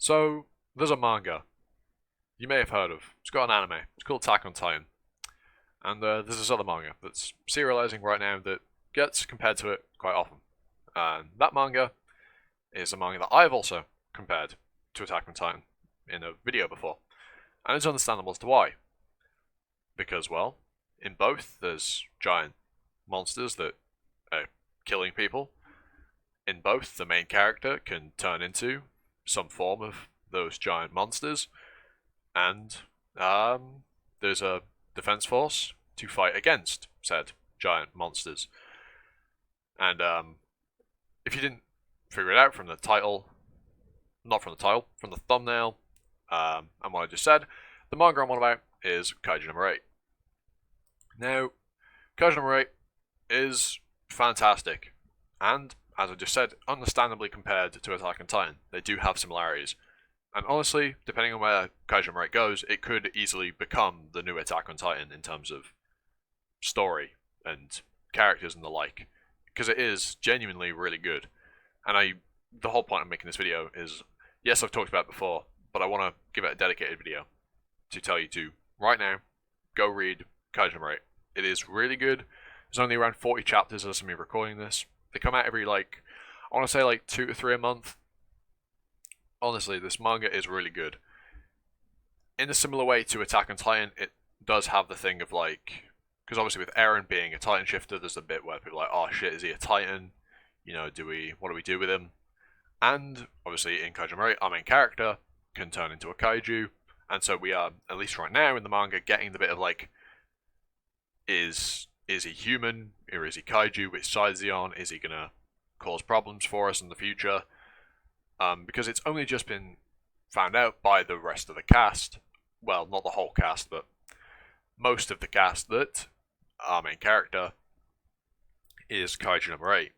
So, there's a manga you may have heard of. It's got an anime. It's called Attack on Titan. And there's this other manga that's serializing right now that gets compared to it quite often. And that manga is a manga that I've also compared to Attack on Titan in a video before. And it's understandable as to why. Because, well, in both there's giant monsters that are killing people. In both, the main character can turn into some form of those giant monsters, and there's a defense force to fight against said giant monsters. And if you didn't figure it out from the title, not from the title, from the thumbnail, and what I just said, the manga I'm on about is Kaiju No. 8. Now, Kaiju No. 8 is fantastic, and as I just said, understandably compared to Attack on Titan. They do have similarities. And honestly, depending on where Kaiju No. 8 goes, it could easily become the new Attack on Titan in terms of story and characters and the like. Because it is genuinely really good. And the whole point of making this video is, yes, I've talked about it before, but I want to give it a dedicated video to tell you to, right now, go read Kaiju No. 8. It is really good. There's only around 40 chapters as of me recording this. They come out every, I want to say 2 to 3 a month. Honestly, this manga is really good. In a similar way to Attack on Titan, it does have the thing of because obviously with Eren being a Titan shifter, there's a bit where people are like, oh shit, is he a Titan? You know, what do we do with him? And obviously in Kaiju No. 8, our main character can turn into a kaiju, and so we are, at least right now in the manga, getting the bit of is he human or is he kaiju? Which side is he on? Is he gonna cause problems for us in the future? Because it's only just been found out by the rest of the cast. Well, not the whole cast, but most of the cast that our main character is Kaiju No. 8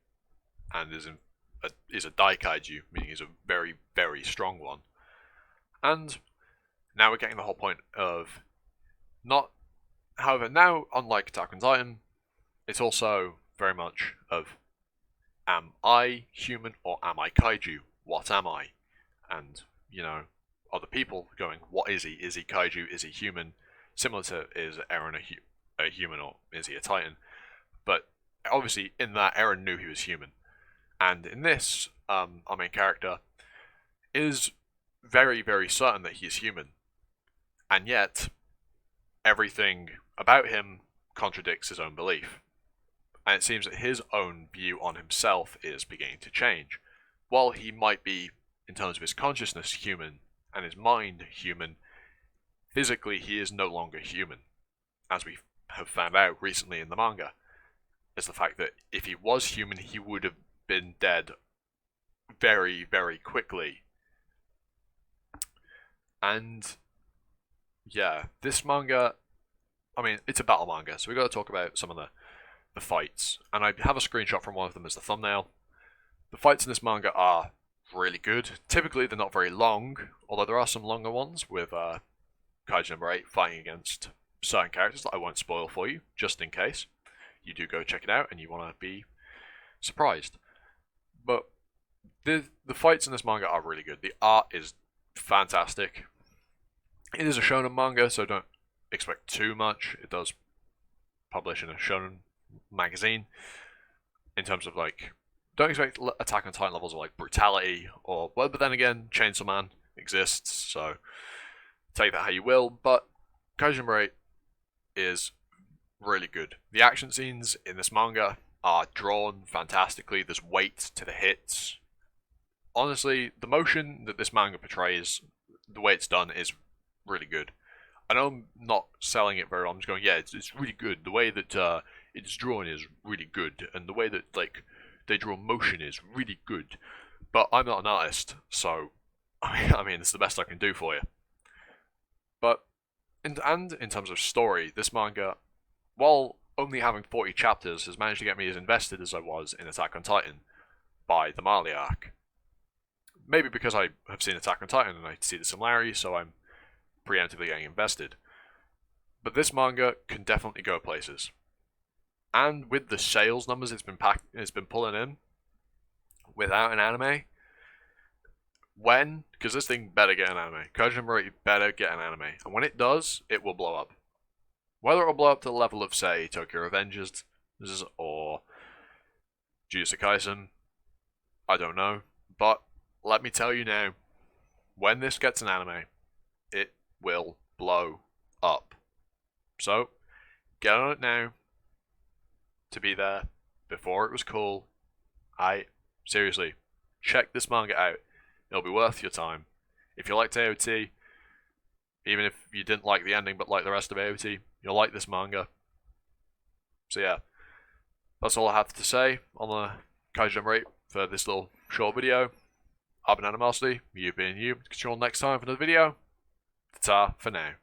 and is a Daikaiju, meaning he's a very, very strong one. And now we're getting the whole point of not. However, now, unlike Attack on Titan, it's also very much of, am I human or am I kaiju? What am I? And, other people going, what is he? Is he kaiju? Is he human? Similar to, is Eren a human or is he a Titan? But obviously, in that, Eren knew he was human. And in this, our main character is very, very certain that he's human. And yet, everything about him contradicts his own belief. And it seems that his own view on himself is beginning to change. While he might be, in terms of his consciousness, human, and his mind human, physically he is no longer human. As we have found out recently in the manga, is the fact that if he was human, he would have been dead very, very quickly. And yeah, this manga, it's a battle manga, so we got to talk about some of the fights. And I have a screenshot from one of them as the thumbnail. The fights in this manga are really good. Typically, they're not very long, although there are some longer ones with Kaiju No. 8 fighting against certain characters that I won't spoil for you, just in case you do go check it out and you want to be surprised. But the fights in this manga are really good. The art is fantastic. It is a shonen manga, so don't expect too much. It does publish in a shonen magazine. In terms of don't expect Attack on Titan levels of brutality but then again, Chainsaw Man exists, so take that how you will. But Kaiju No. 8 is really good. The action scenes in this manga are drawn fantastically. There's weight to the hits. Honestly, the motion that this manga portrays, the way it's done, is really good. I know I'm not selling it very well. I'm just going, yeah, it's really good. The way that it's drawn is really good, and the way that they draw motion is really good. But I'm not an artist, so it's the best I can do for you. But in terms of story, this manga, while only having 40 chapters, has managed to get me as invested as I was in Attack on Titan by the Marley arc. Maybe because I have seen Attack on Titan and I see the similarities, so I'm preemptively getting invested. But this manga can definitely go places. And with the sales numbers it's been pulling in without an anime, when, because this thing better get an anime. Kaiju No better get an anime. And when it does, it will blow up. Whether it will blow up to the level of, say, Tokyo Revengers or Jujutsu Kaisen, I don't know. But let me tell you now, when this gets an anime, it will blow up. So, get on it now to be there before it was cool. Seriously, check this manga out. It'll be worth your time. If you liked AOT, even if you didn't like the ending but like the rest of AOT, you'll like this manga. So yeah, that's all I have to say on the Kaiju No for this little short video. I've been Animosity, you being you. Catch you all next time for another video. Ta-ta for now.